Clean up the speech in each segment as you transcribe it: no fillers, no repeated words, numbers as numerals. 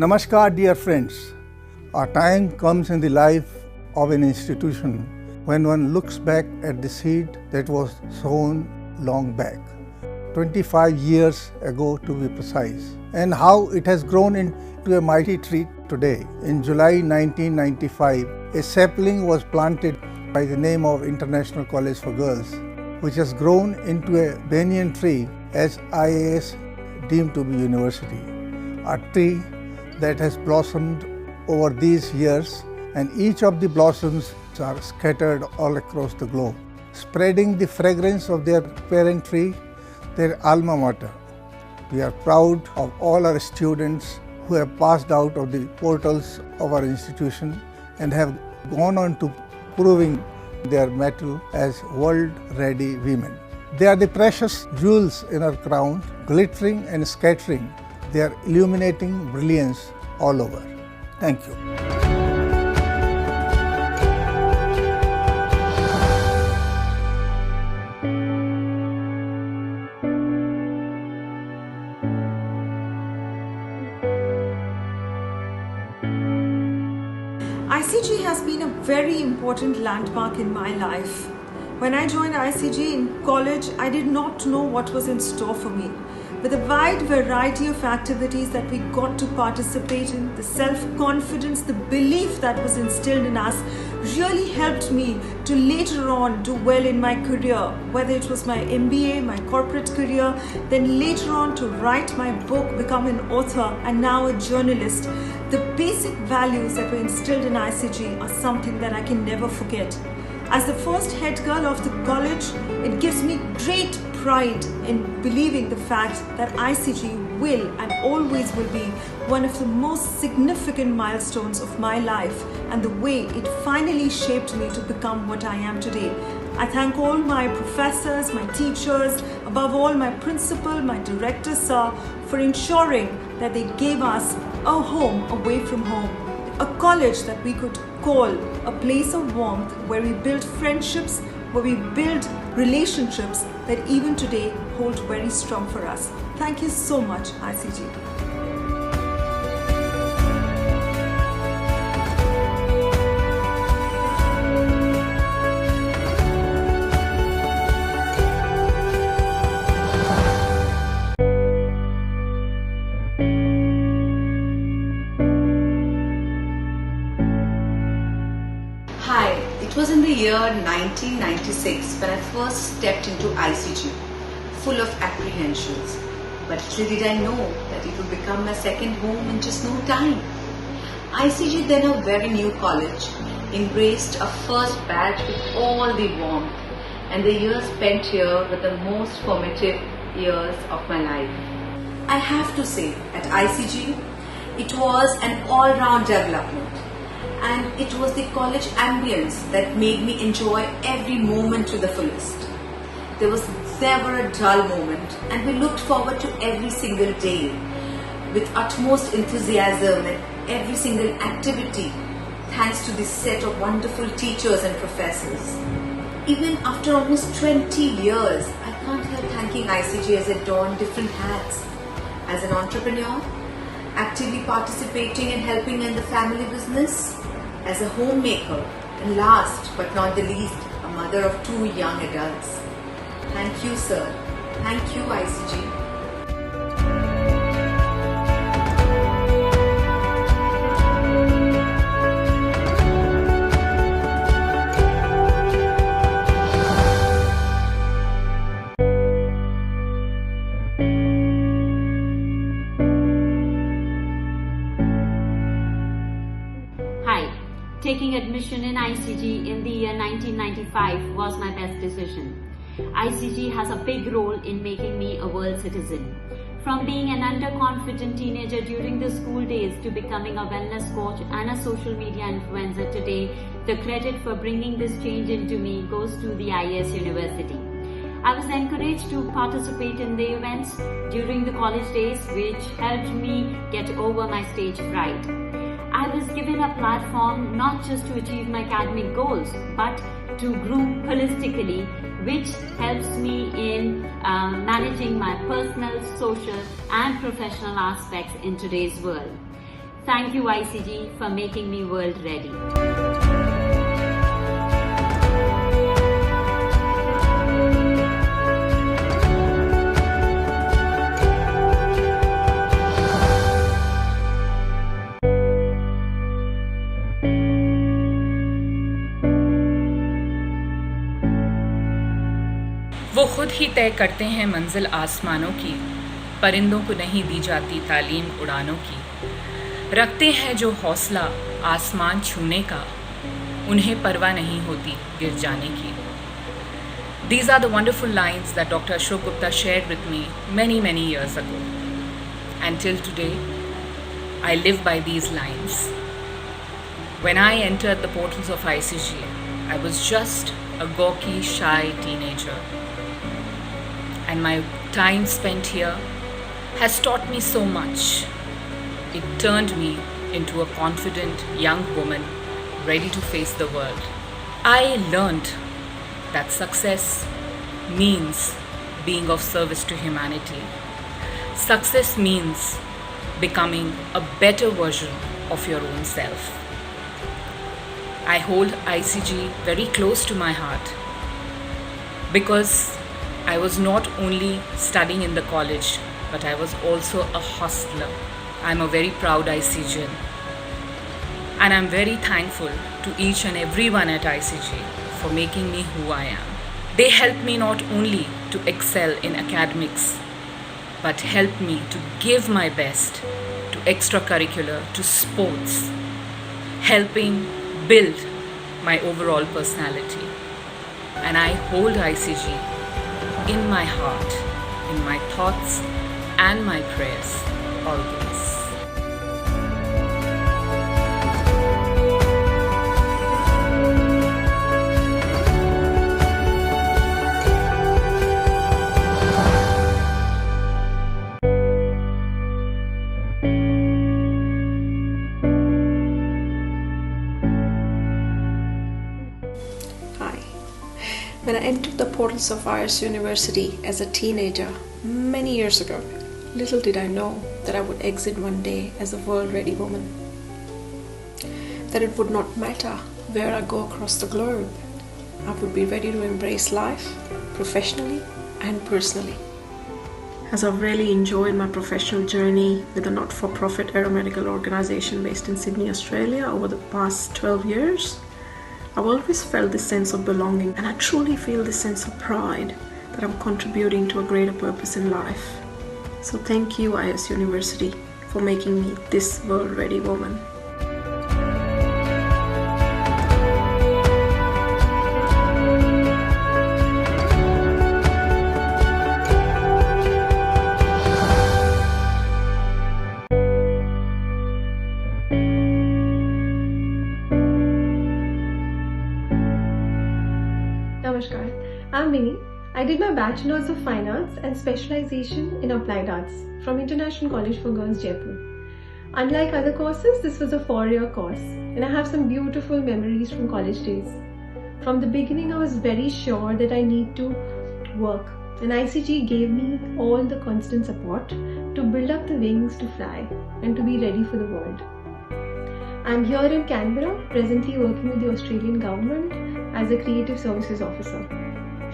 Namaskar, dear friends. A time comes in the life of an institution when one looks back at the seed that was sown long back, 25 years ago to be precise, and how it has grown into a mighty tree today. In July 1995, a sapling was planted by the name of International College for Girls, which has grown into a banyan tree as IAS deemed to be university, a tree that has blossomed over these years, and each of the blossoms are scattered all across the globe, spreading the fragrance of their parent tree, their alma mater. We are proud of all our students who have passed out of the portals of our institution and have gone on to proving their mettle as world-ready women. They are the precious jewels in our crown, glittering and scattering their illuminating brilliance all over. Thank you. ICG has been a very important landmark in my life. When I joined ICG in college, I did not know what was in store for me. With a wide variety of activities that we got to participate in, the self-confidence, the belief that was instilled in us really helped me to later on do well in my career, whether it was my MBA, my corporate career, then later on to write my book, become an author, and now a journalist. The basic values that were instilled in ICG are something that I can never forget. As the first head girl of the college, it gives me great pride in believing the fact that ICG will and always will be one of the most significant milestones of my life and the way it finally shaped me to become what I am today. I thank all my professors, my teachers, above all my principal, my director sir, for ensuring that they gave us a home away from home. A college that we could call a place of warmth where we build friendships, where we build relationships that even today hold very strong for us. Thank you so much, ICG. Hi, it was in the year 1996 when I first stepped into ICG, full of apprehensions. But little did I know that it would become my second home in just no time. ICG, then a very new college, embraced a first batch with all the warmth, and the years spent here were the most formative years of my life. I have to say, at ICG, it was an all-round development. And it was the college ambience that made me enjoy every moment to the fullest. There was never a dull moment, and we looked forward to every single day with utmost enthusiasm and every single activity, thanks to this set of wonderful teachers and professors. Even after almost 20 years, I can't help thanking ICG as I donned different hats. As an entrepreneur, actively participating and helping in the family business, as a homemaker, and last but not the least, a mother of 2 young adults. Thank you, sir. Thank you, ICG. Hi, taking admission in ICG in the year 1995 was my best decision. ICG has a big role in making me a world citizen. From being an underconfident teenager during the school days to becoming a wellness coach and a social media influencer today, the credit for bringing this change into me goes to the IAS University. I was encouraged to participate in the events during the college days, which helped me get over my stage fright. I was given a platform not just to achieve my academic goals, but to groom holistically, which helps me in managing my personal, social and professional aspects in today's world. Thank you ICG for making me world ready. वो खुद ही तय करते हैं मंजिल आसमानों की, परिंदों को नहीं दी जाती तालीम उड़ानों की। रखते हैं जो हौसला आसमान छूने का, उन्हें परवाह नहीं होती गिर जाने की। These are the wonderful lines that Dr. Ashok Gupta shared with me many years ago. And till today, I live by these lines. When I entered the portals of ICG, I was just a gawky, shy teenager. And my time spent here has taught me so much. It turned me into a confident young woman ready to face the world. I learned that success means being of service to humanity. Success means becoming a better version of your own self. I hold ICG very close to my heart because I was not only studying in the college, but I was also a hostler. I'm a very proud ICGian. And I'm very thankful to each and everyone at ICG for making me who I am. They helped me not only to excel in academics, but helped me to give my best to extracurricular, to sports, helping build my overall personality. And I hold ICG in my heart, in my thoughts and my prayers always. When I entered the portals of IRS University as a teenager many years ago, little did I know that I would exit one day as a world-ready woman. That it would not matter where I go across the globe, I would be ready to embrace life professionally and personally. As I've really enjoyed my professional journey with a not-for-profit aeromedical organization based in Sydney, Australia over the past 12 years, I've always felt this sense of belonging, and I truly feel this sense of pride that I'm contributing to a greater purpose in life. So thank you, IS University, for making me this world-ready woman. Namaskar, I'm Minnie. I did my Bachelor's of Fine Arts and Specialization in Applied Arts from International College for Girls, Jaipur. Unlike other courses, this was a 4-year course, and I have some beautiful memories from college days. From the beginning, I was very sure that I need to work, and ICG gave me all the constant support to build up the wings to fly and to be ready for the world. I'm here in Canberra, presently working with the Australian government as a Creative Services Officer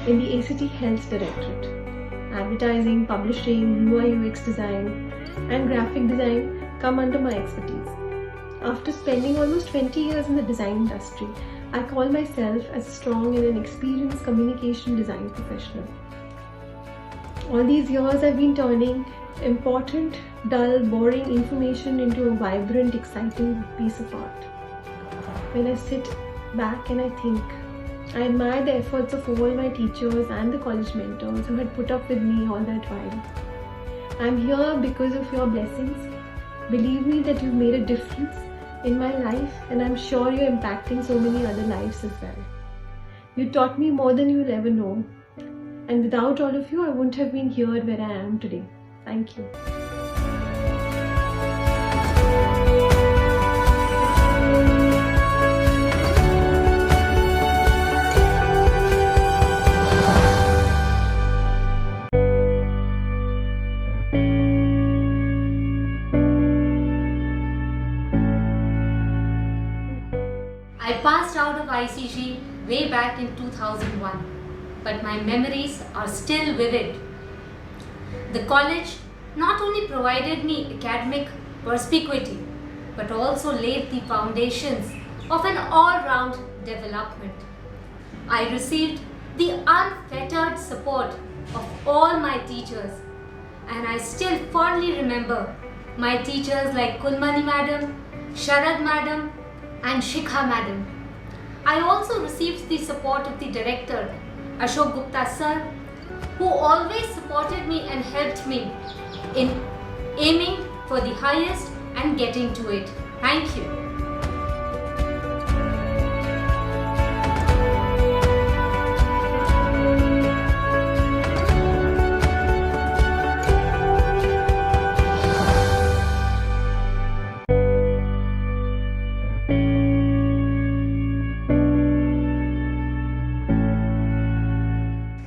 in the ACT Health Directorate. Advertising, publishing, UI UX design and graphic design come under my expertise. After spending almost 20 years in the design industry, I call myself as a strong and an experienced communication design professional. All these years I've been turning important, dull, boring information into a vibrant, exciting piece of art. When I sit back and I think, I admire the efforts of all my teachers and the college mentors who had put up with me all that while. I'm here because of your blessings. Believe me that you've made a difference in my life, and I'm sure you're impacting so many other lives as well. You taught me more than you'll ever know, and without all of you, I wouldn't have been here where I am today. Thank you. out of ICG way back in 2001, but my memories are still vivid. The college not only provided me academic perspicuity, but also laid the foundations of an all-round development. I received the unfettered support of all my teachers, and I still fondly remember my teachers like Kulmani Madam, Sharad Madam and Shikha Madam. I also received the support of the director, Ashok Gupta Sir, who always supported me and helped me in aiming for the highest and getting to it. Thank you.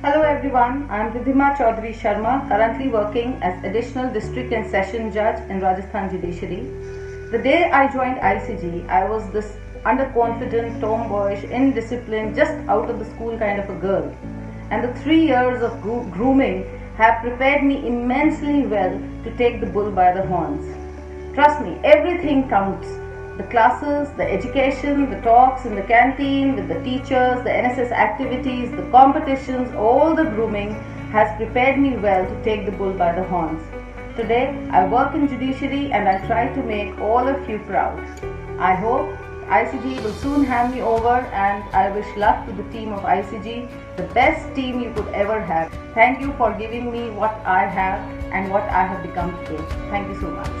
Hello everyone, I am Ridhima Chaudhary Sharma, currently working as Additional District and Session Judge in Rajasthan Judiciary. The day I joined ICG, I was this underconfident, tomboyish, indisciplined, just out of the school kind of a girl. And the 3 years of grooming have prepared me immensely well to take the bull by the horns. Trust me, everything counts. The classes, the education, the talks in the canteen with the teachers, the NSS activities, the competitions, all the grooming has prepared me well to take the bull by the horns. Today, I work in judiciary and I try to make all of you proud. I hope ICG will soon hand me over, and I wish luck to the team of ICG, the best team you could ever have. Thank you for giving me what I have and what I have become today. Thank you so much.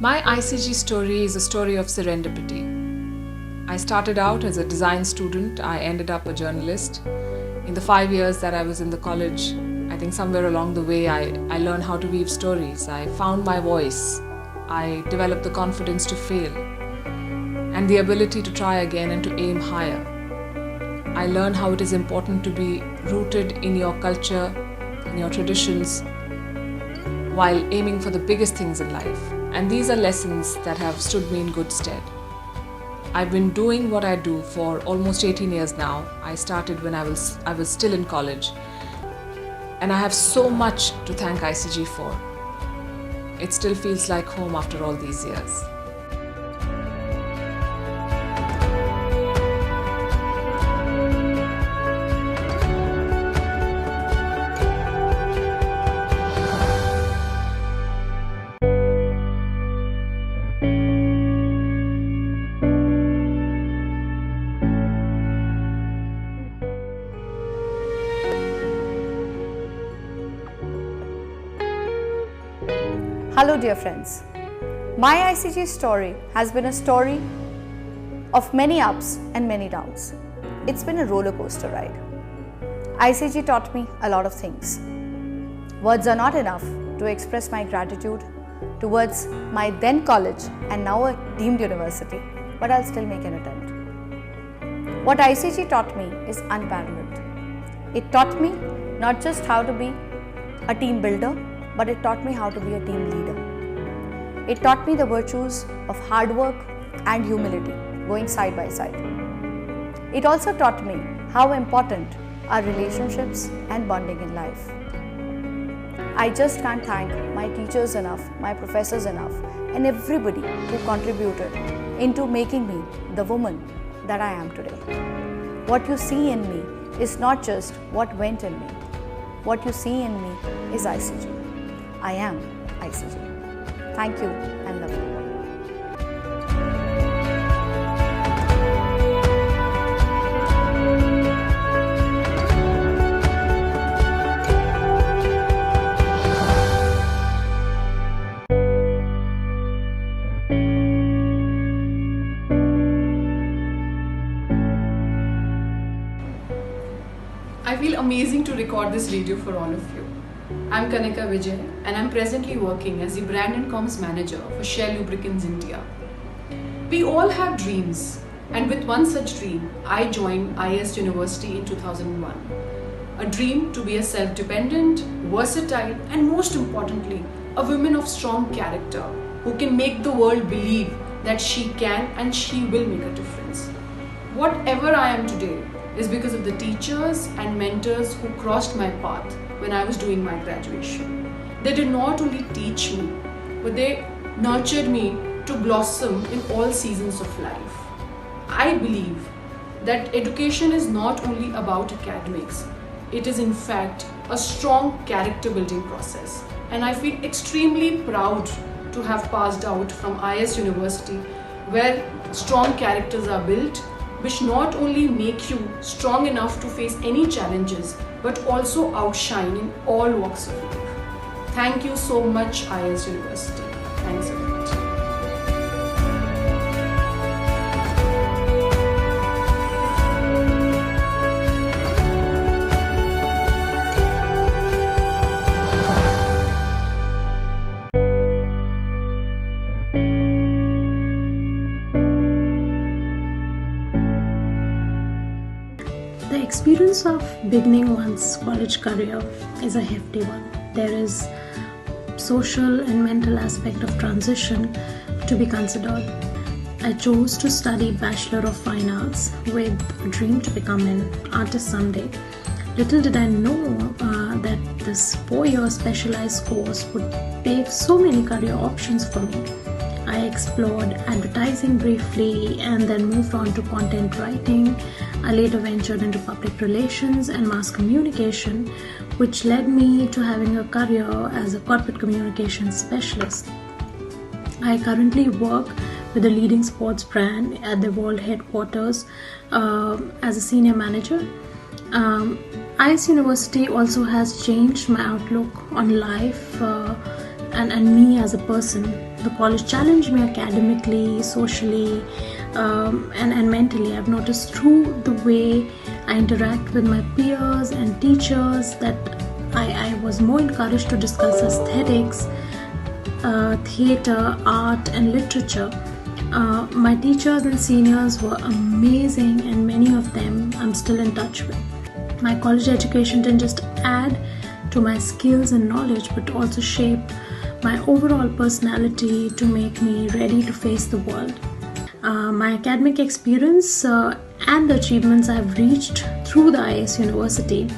My ICG story is a story of serendipity. I started out as a design student. I ended up a journalist. In the 5 years that I was in the college, I think somewhere along the way I learned how to weave stories. I found my voice. I developed the confidence to fail and the ability to try again and to aim higher. I learned how it is important to be rooted in your culture, in your traditions, while aiming for the biggest things in life. And these are lessons that have stood me in good stead. I've been doing what I do for almost 18 years now. I started when I was still in college. And I have so much to thank ICG for. It still feels like home after all these years. Hello dear friends, my ICG story has been a story of many ups and many downs. It's been a roller coaster ride. ICG taught me a lot of things. Words are not enough to express my gratitude towards my then college and now a deemed university, but I'll still make an attempt. What ICG taught me is unparalleled. It taught me not just how to be a team builder, but it taught me how to be a team leader. It taught me the virtues of hard work and humility going side by side. It also taught me how important are relationships and bonding in life. I just can't thank my teachers enough, my professors enough, and everybody who contributed into making me the woman that I am today. What you see in me is not just what went in me. What you see in me is ICG. I am ICG. Thank you and love you. I feel amazing to record this video for all of you. I'm Kanika Vijay and I'm presently working as the Brand and Comms Manager for Shell Lubricants India. We all have dreams, and with one such dream, I joined IS University in 2001. A dream to be a self-dependent, versatile and most importantly, a woman of strong character who can make the world believe that she can and she will make a difference. Whatever I am today is because of the teachers and mentors who crossed my path when I was doing my graduation. They did not only teach me, but they nurtured me to blossom in all seasons of life. I believe that education is not only about academics, it is in fact a strong character building process. And I feel extremely proud to have passed out from IS University, where strong characters are built, which not only make you strong enough to face any challenges, but also outshine in all walks of life. Thank you so much, IS University. Thanks a lot. The experience of beginning one's college career is a hefty one. There is social and mental aspect of transition to be considered. I chose to study Bachelor of Fine Arts with a dream to become an artist someday. Little did I know that this 4-year specialized course would pave so many career options for me. I explored advertising briefly and then moved on to content writing. I later ventured into public relations and mass communication, which led me to having a career as a corporate communications specialist. I currently work with a leading sports brand at the world headquarters as a senior manager. IS University also has changed my outlook on life and me as a person. The college challenged me academically, socially, and mentally. I've noticed through the way I interact with my peers and teachers that I was more encouraged to discuss aesthetics, theatre, art and literature. My teachers and seniors were amazing, and many of them I'm still in touch with. My college education didn't just add to my skills and knowledge, but also shape my overall personality to make me ready to face the world. My academic experience and the achievements I've reached through the IS University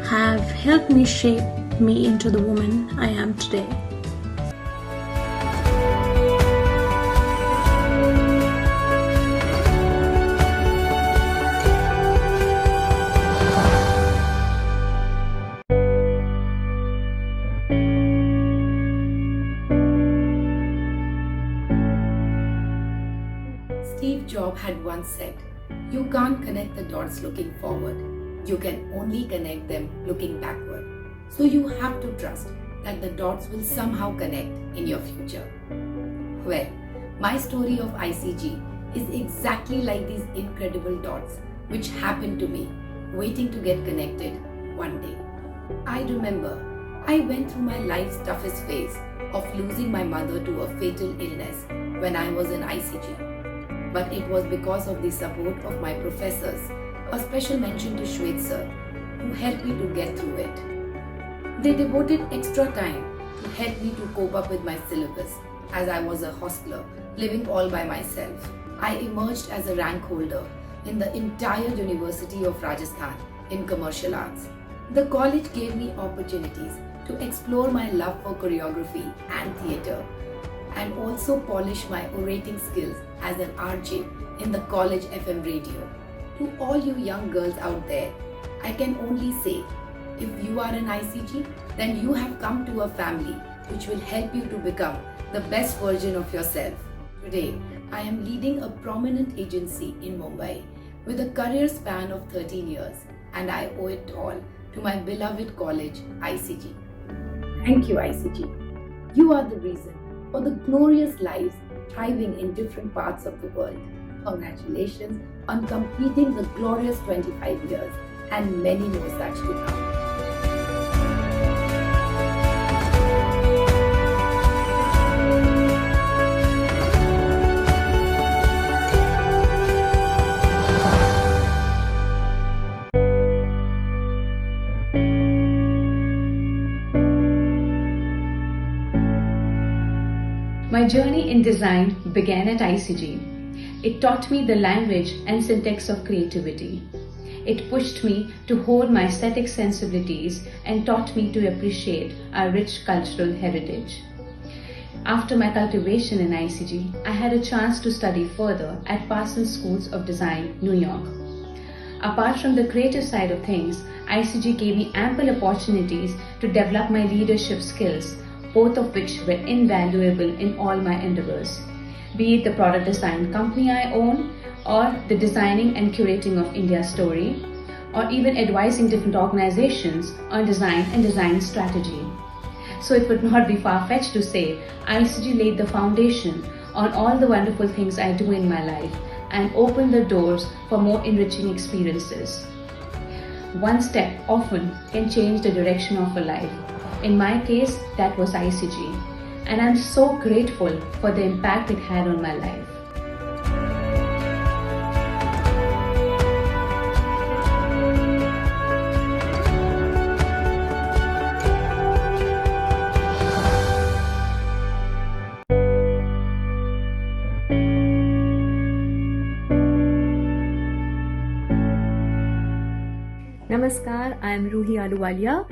have helped me shape me into the woman I am today. Steve Jobs had once said, "You can't connect the dots looking forward. You can only connect them looking backward. So you have to trust that the dots will somehow connect in your future." Well, my story of ICG is exactly like these incredible dots which happened to me, waiting to get connected one day. I remember I went through my life's toughest phase of losing my mother to a fatal illness when I was in ICG. But it was because of the support of my professors, a special mention to Shwet sir, who helped me to get through it. They devoted extra time to help me to cope up with my syllabus, as I was a hostler living all by myself. I emerged as a rank holder in the entire University of Rajasthan in commercial arts. The college gave me opportunities to explore my love for choreography and theatre, and also polish my orating skills as an RJ in the college FM radio. To all you young girls out there, I can only say, if you are an ICG, then you have come to a family which will help you to become the best version of yourself. Today, I am leading a prominent agency in Mumbai with a career span of 13 years, and I owe it all to my beloved college, ICG. Thank you, ICG. You are the reason for the glorious lives thriving in different parts of the world. Congratulations on completing the glorious 25 years and many more such to come. My journey in design began at ICG. It taught me the language and syntax of creativity. It pushed me to hone my aesthetic sensibilities and taught me to appreciate our rich cultural heritage. After my cultivation in ICG, I had a chance to study further at Parsons Schools of Design, New York. Apart from the creative side of things, ICG gave me ample opportunities to develop my leadership skills, both of which were invaluable in all my endeavors, be it the product design company I own, or the designing and curating of India's story, or even advising different organizations on design and design strategy. So it would not be far-fetched to say ICG laid the foundation on all the wonderful things I do in my life and opened the doors for more enriching experiences. One step often can change the direction of a life. In my case, that was ICG, and I'm so grateful for the impact it had on my life. Namaskar, I'm Ruhi Aluwalia.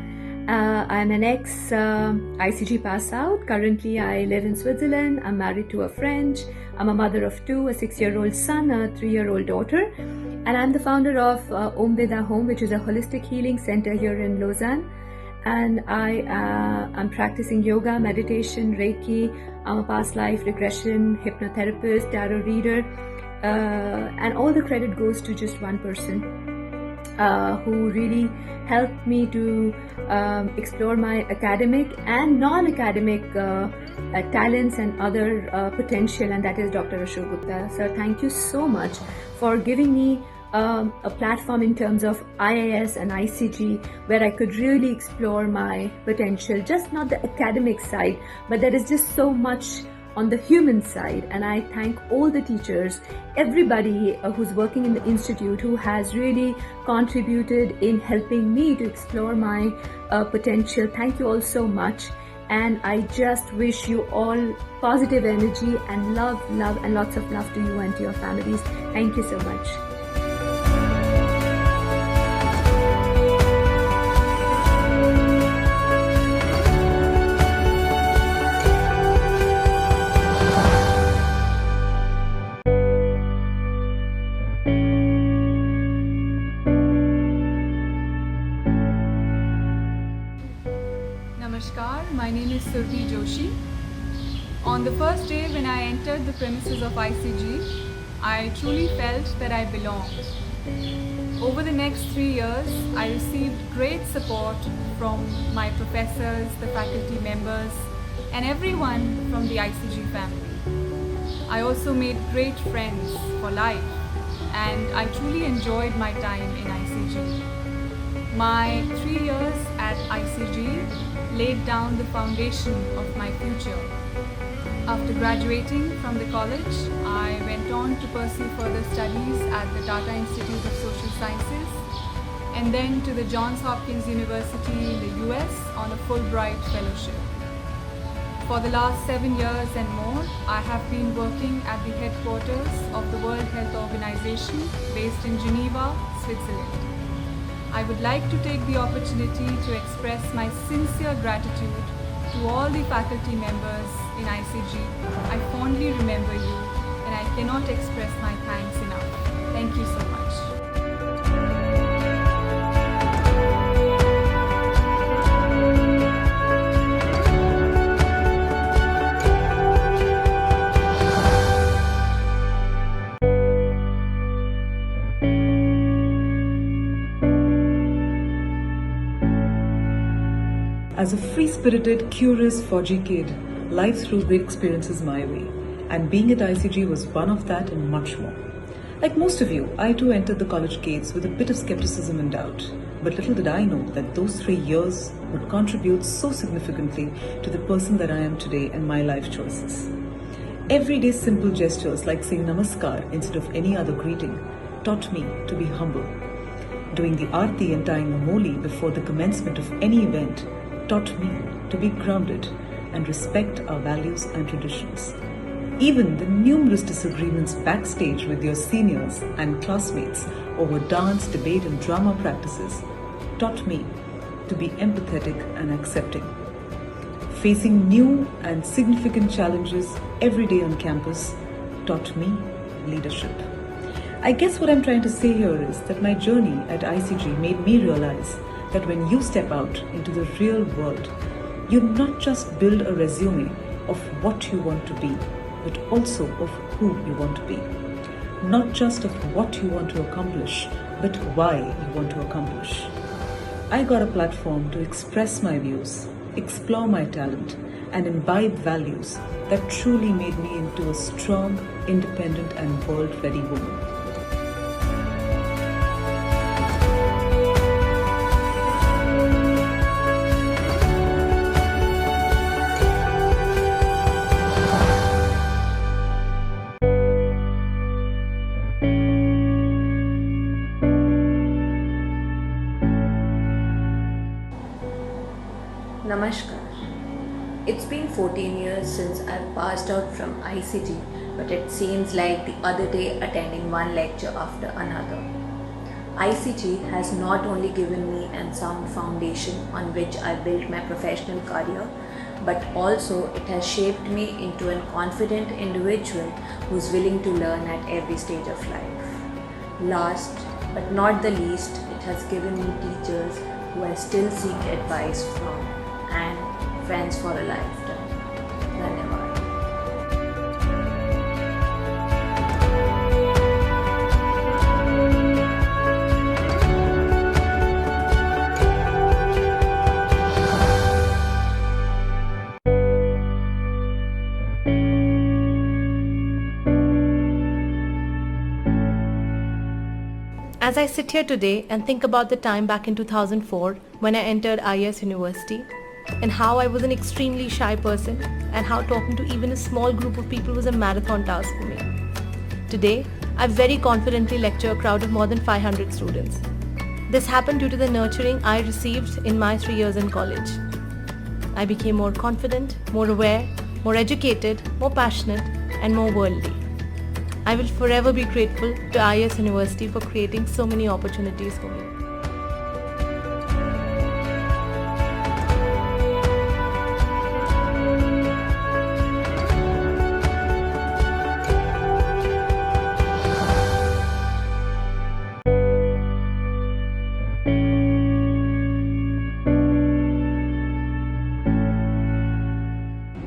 I'm an ex-ICG pass out. Currently, I live in Switzerland. I'm married to a French. I'm a mother of two, a 6-year-old son, a 3-year-old daughter. And I'm the founder of Om Veda Home, which is a holistic healing center here in Lausanne. And I'm practicing yoga, meditation, Reiki. I'm a past life regression hypnotherapist, tarot reader. And all the credit goes to just one person who really helped me to explore my academic and non-academic talents and other potential, and that is Dr. Ashok Gupta. Sir, thank you so much for giving me a platform in terms of IIS and ICG where I could really explore my potential, just not the academic side, but there is just so much on the human side. And I thank all the teachers, everybody who's working in the institute who has really contributed in helping me to explore my potential. Thank you all so much. And I just wish you all positive energy and love, and lots of love to you and to your families. Thank you so much. Namaskar, my name is Surti Joshi. On the first day when I entered the premises of ICG, I truly felt that I belonged. Over the next 3 years, I received great support from my professors, the faculty members, and everyone from the ICG family. I also made great friends for life, and I truly enjoyed my time in ICG. My 3 years at ICG laid down the foundation of my future. After graduating from the college, I went on to pursue further studies at the Tata Institute of Social Sciences and then to the Johns Hopkins University in the US on a Fulbright fellowship. For the last 7 years and more, I have been working at the headquarters of the World Health Organization based in Geneva, Switzerland. I would like to take the opportunity to express my sincere gratitude to all the faculty members in ICG. I fondly remember you, and I cannot express my thanks enough. Thank you so much. As a free-spirited, curious, fudgy kid, life threw big experiences my way, and being at ICG was one of that and much more. Like most of you, I too entered the college gates with a bit of skepticism and doubt, but little did I know that those 3 years would contribute so significantly to the person that I am today and my life choices. Everyday simple gestures like saying namaskar instead of any other greeting taught me to be humble. Doing the arti and tying a moli before the commencement of any event taught me to be grounded and respect our values and traditions. Even the numerous disagreements backstage with your seniors and classmates over dance, debate, and drama practices taught me to be empathetic and accepting. Facing new and significant challenges every day on campus taught me leadership. I guess what I'm trying to say here is that my journey at ICG made me realize that when you step out into the real world, you not just build a resume of what you want to be, but also of who you want to be. Not just of what you want to accomplish, but why you want to accomplish. I got a platform to express my views, explore my talent, and imbibe values that truly made me into a strong, independent, and world-ready woman. Namaskar. It's been 14 years since I've passed out from ICG, but it seems like the other day attending one lecture after another. ICG has not only given me a sound foundation on which I built my professional career, but also it has shaped me into a confident individual who's willing to learn at every stage of life. Last but not the least, it has given me teachers who I still seek advice from, and friends for a lifetime. Dhanyavad. As I sit here today and think about the time back in 2004 when I entered IS University, and how I was an extremely shy person, and how talking to even a small group of people was a marathon task for me. Today, I very confidently lecture a crowd of more than 500 students. This happened due to the nurturing I received in my 3 years in college. I became more confident, more aware, more educated, more passionate, and more worldly. I will forever be grateful to IS University for creating so many opportunities for me.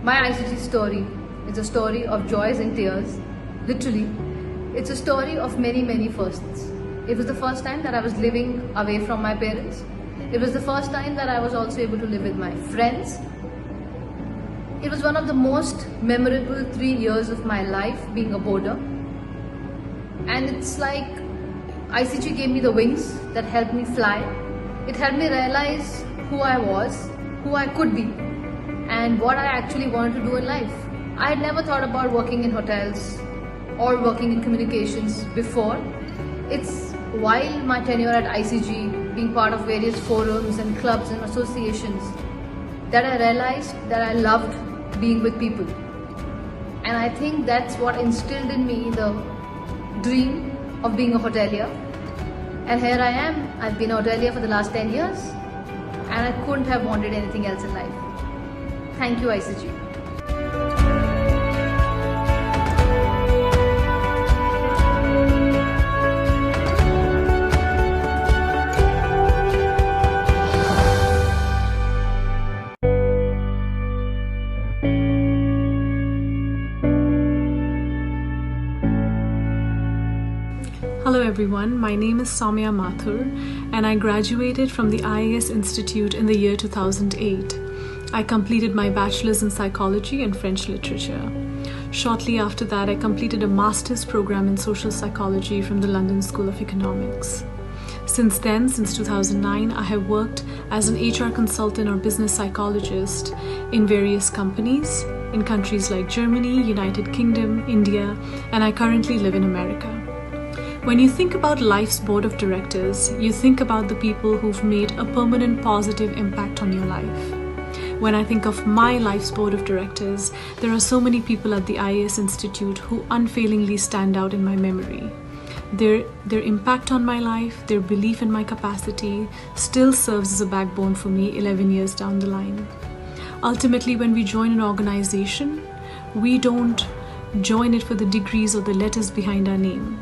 My ICG story is a story of joys and tears. Literally, it's a story of many firsts. It was the first time that I was living away from my parents. It was the first time that I was also able to live with my friends. It was one of the most memorable 3 years of my life being a boarder. And it's like ICG gave me the wings that helped me fly. It helped me realize who I was, who I could be, and what I actually wanted to do in life. I had never thought about working in hotels or working in communications before. It's while my tenure at ICG, being part of various forums and clubs and associations, that I realized that I loved being with people. And I think that's what instilled in me the dream of being a hotelier. And here I am. I've been a hotelier for the last 10 years, and I couldn't have wanted anything else in life. Thank you, ICG. Hello everyone, my name is Soumya Mathur and I graduated from the IAS Institute in the year 2008. I completed my bachelor's in psychology and French literature. Shortly after that, I completed a master's program in social psychology from the London School of Economics. Since then, since 2009, I have worked as an HR consultant or business psychologist in various companies in countries like Germany, United Kingdom, India, and I currently live in America. When you think about life's board of directors, you think about the people who've made a permanent positive impact on your life. When I think of my life's board of directors, there are so many people at the IAS Institute who unfailingly stand out in my memory. Their impact on my life, their belief in my capacity still serves as a backbone for me 11 years down the line. Ultimately, when we join an organization, we don't join it for the degrees or the letters behind our name.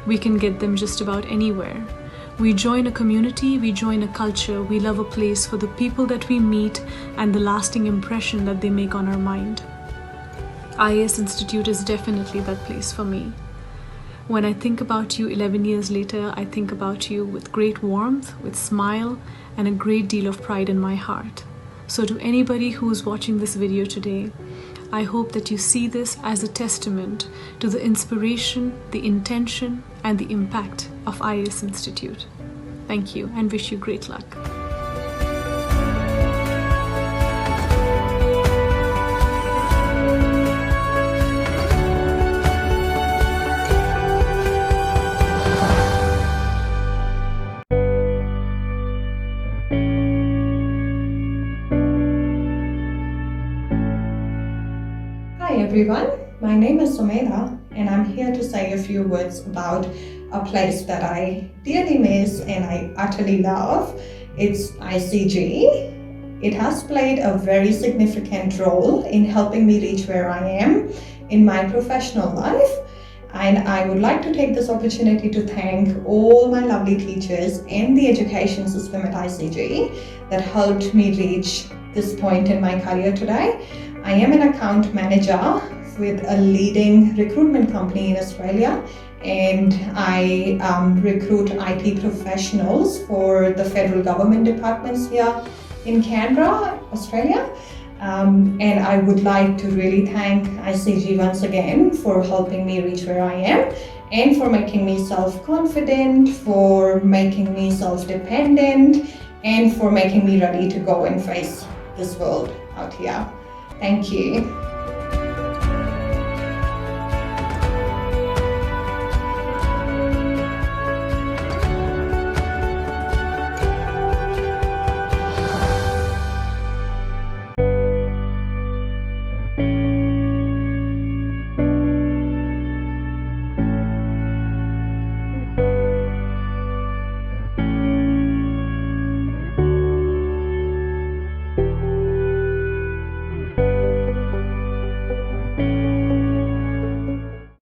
We can get them just about anywhere. We join a community, we join a culture, we love a place for the people that we meet and the lasting impression that they make on our mind. IAS Institute is definitely that place for me. When I think about you 11 years later, I think about you with great warmth, with smile, and a great deal of pride in my heart. So to anybody who is watching this video today, I hope that you see this as a testament to the inspiration, the intention, and the impact of IAS Institute. Thank you and wish you great luck. Hi everyone, my name is Sumedha and I'm here to say a few words about a place that I dearly miss and I utterly love. It's ICG. It has played a very significant role in helping me reach where I am in my professional life, and I would like to take this opportunity to thank all my lovely teachers and the education system at ICG that helped me reach this point in my career today. I am an account manager with a leading recruitment company in Australia, and I recruit IT professionals for the federal government departments here in Canberra, Australia. And I would like to really thank ICG once again for helping me reach where I am and for making me self-confident, for making me self-dependent, and for making me ready to go and face this world out here. Thank you.